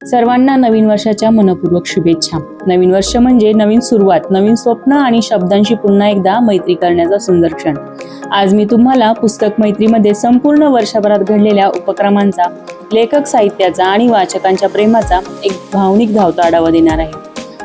सर्वांना नवीन वर्षाच्या मनपूर्वक शुभेच्छा। नवीन वर्ष म्हणजे नवीन सुरुवात, नवीन स्वप्न आणि शब्दांशी पुन्हा एकदा मैत्री करण्याचा सुंदर क्षण। आज मी तुम्हाला पुस्तक मैत्रीमध्ये संपूर्ण वर्षभरात घडलेल्या उपक्रमांचा, लेखक साहित्याचा आणि वाचकांच्या प्रेमाचा एक भावनिक धावता आढावा देणार आहे।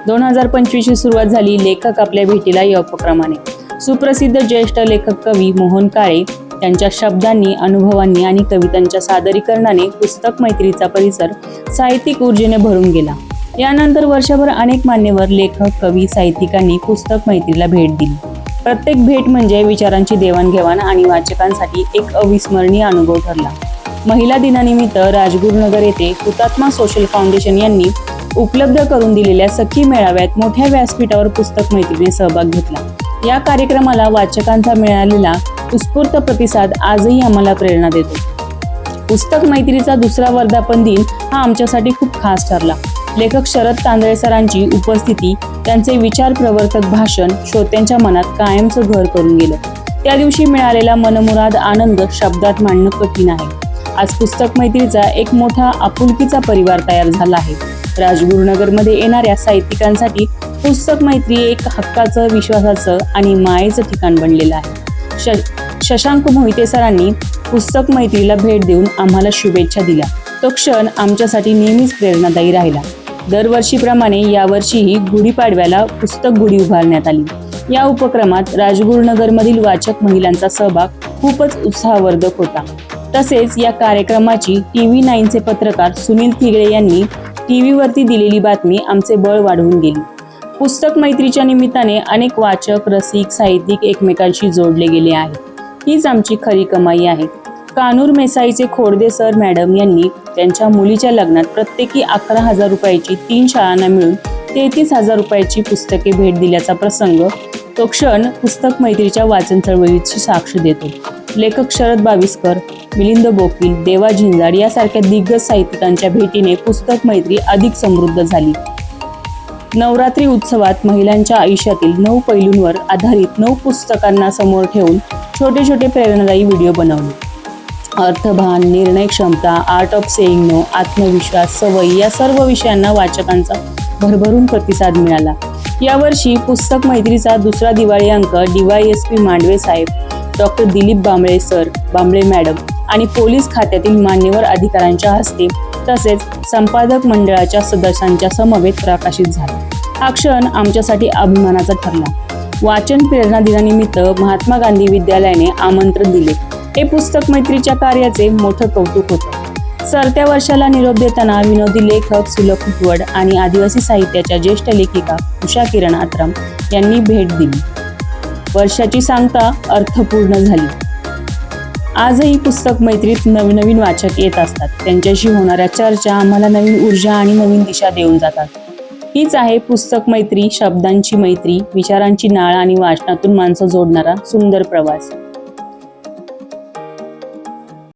2025 ची सुरुवात झाली लेखक आपल्या भेटीला या उपक्रमाने। सुप्रसिद्ध ज्येष्ठ लेखक कवी मोहन काळे त्यांच्या शब्दांनी, अनुभवांनी आणि कवितांच्या सादरीकरणाने पुस्तक मैत्रीचा परिसर साहित्यिक ऊर्जेने भरून गेला। यानंतर वर्षभर अनेक मान्यवर लेखक, कवी, साहित्यिकांनी पुस्तक मैत्रीला भेट दिली। प्रत्येक भेट म्हणजे विचारांची देवाणघेवाण आणि वाचकांसाठी एक अविस्मरणीय अनुभव ठरला। महिला दिनानिमित्त राजगुरुनगर येथे हुतात्मा सोशल फाउंडेशन यांनी उपलब्ध करून दिलेल्या सखी मेळाव्यात मोठ्या व्यासपीठावर पुस्तक मैत्रीने सहभाग घेतला। या कार्यक्रमाला वाचकांचा मिळालेला उत्स्फूर्त प्रतिसाद आजही आम्हाला प्रेरणा देतो। पुस्तक मैत्रीचा दुसरा वर्धापन दिन हा आमच्यासाठी खूप खास ठरला। लेखक शरद तांदळे सरांची उपस्थिती, त्यांचे विचार प्रवर्तक भाषण श्रोत्यांच्या मनात कायमचं घर करून गेलं। त्या दिवशी मिळालेला मनमुराद आनंद शब्दात मांडणं कठीण आहे। आज पुस्तक मैत्रीचा एक मोठा आपुलकीचा परिवार तयार झाला आहे। राजगुरुनगरमध्ये येणाऱ्या साहित्यिकांसाठी पुस्तक मैत्री एक हक्काचं, विश्वासाचं आणि मायेचं ठिकाण बनलेलं आहे। शशांक मोहिते सरांनी पुस्तक मैत्रीला भेट देऊन आम्हाला शुभेच्छा दिल्या। तो क्षण आमच्यासाठी नेहमीच प्रेरणादायी राहिला। दरवर्षीप्रमाणे यावर्षीही गुढीपाडव्याला पुस्तक गुढी उभारण्यात आली। या उपक्रमात राजगुरुनगरमधील वाचक महिलांचा सहभाग खूपच उत्साहवर्धक होता। तसेच या कार्यक्रमाची TV 9चे पत्रकार सुनील थिगळे यांनी टीव्हीवरती दिलेली बातमी आमचे बळ वाढवून गेली। पुस्तक मैत्रीच्या निमित्ताने अनेक वाचक, रसिक, साहित्यिक एकमेकांशी जोडले गेले आहेत। हीच आमची खरी कमाई आहे। कानूर मेसाईचे खोडदे सर मॅडम यांनी त्यांच्या मुलीच्या लग्नात प्रत्येकी 11,000 रुपयाची 3 शाळांना मिळून 33,000 रुपयाची पुस्तके भेट दिल्याचा प्रसंग, तो क्षण पुस्तक मैत्रीच्या वाचन चळवळीची साक्ष देतो। लेखक शरद बाविस्कर, मिलिंद बोकील, देवा झिंजाड यासारख्या दिग्गज साहित्यिकांच्या भेटीने पुस्तक मैत्री अधिक समृद्ध झाली। नवरात्री उत्सवात महिलांच्या आयुष्यातील 9 पैलूंवर आधारित 9 पुस्तकांना समोर ठेवून छोटे छोटे प्रेरणादायी व्हिडिओ बनवले। अर्थभान, निर्णय क्षमता, आर्ट ऑफ सेइंग नो, आत्मविश्वास, सवयी या सर्व विषयांना वाचकांचा भरभरून प्रतिसाद मिळाला। यावर्षी पुस्तक मैत्रीचा दुसरा दिवाळी अंक DYSP मांडवे साहेब, doctor Dilip Bambale sir, Bambale madam आणि पोलीस खात्यातील मान्यवर अधिकाऱ्यांच्या हस्ते तसेच संपादक मंडळाच्या सदस्यांच्या समवेत प्रकाशित झाला। हा क्षण आमच्यासाठी अभिमानाचा ठरला। वाचन प्रेरणा दिनानिमित्त महात्मा गांधी विद्यालयाने आमंत्रण दिले। हे पुस्तक मैत्रीच्या कार्याचे मोठं कौतुक होतं। सरत्या वर्षाला निरोप देताना विनोदी लेखक सुलभ कुटवड आणि आदिवासी साहित्याच्या ज्येष्ठ लेखिका उषा किरण आत्राम यांनी भेट दिली। वर्षाची सांगता अर्थपूर्ण झाली। आजही पुस्तक मैत्रीत नवीन वाचक येत असतात। त्यांच्याशी होणाऱ्या चर्चा आम्हाला नवीन ऊर्जा आणि नवीन दिशा देऊन जातात। हीच आहे पुस्तक मैत्री, शब्दांची मैत्री, विचारांची नाळ आणि वाचनातून माणसं जोडणारा सुंदर प्रवास।